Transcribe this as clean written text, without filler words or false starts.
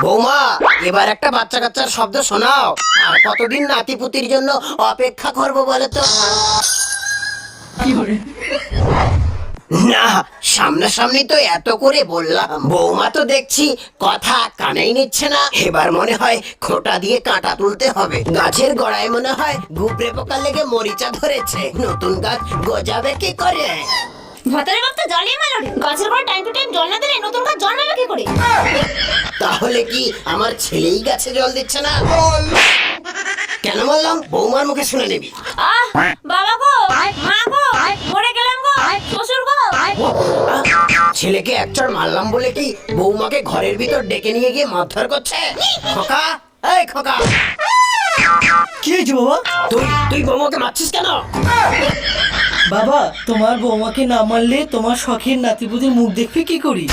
বৌমা, এবার একটা বাচ্চা কাচ্চার শব্দ শোনাও। আর কতদিন নাতিপুতির জন্য অপেক্ষা করবো বলে তো? না, সামনাসামনি তো এত করে বললাম, বৌমা তো দেখছি কথা কানেই নিচ্ছে না। এবার মনে হয় খোঁটা দিয়ে কাঁটা তুলতে হবে। গাছের গোড়ায় মনে হয় গুবরে পোকা লেগে মরিচা ধরেছে। নতুন গাছ গজাবে কি করে? ভাতারের বাপ তো জলই মালো রে। গাছের গোড়ায় টাইম টু টাইম জল না দিলে নতুন গাছ জন্মাবে কি করে? তাহলে কি আমার ছেলেই গাছে জল দিচ্ছে না? কেন বললাম? বৌমার মুখে শুনে নিবি। আহ, বাবা গো, মা গো, মরে গেলাম গো, শ্বশুর গো। ছেলেকে একচড় মারলাম বলে কি বৌমাকে ঘরের ভিতর ডেকে নিয়ে গিয়ে মারধর করছে? খোকা, এই খোকা, কি হয়েছে বাবা? তুই তুই বৌমাকে মারছিস কেন? বাবা, তোমার বৌমাকে না মারলে তোমার শখের নাতিপুতির মুখ দেখবে কি করি?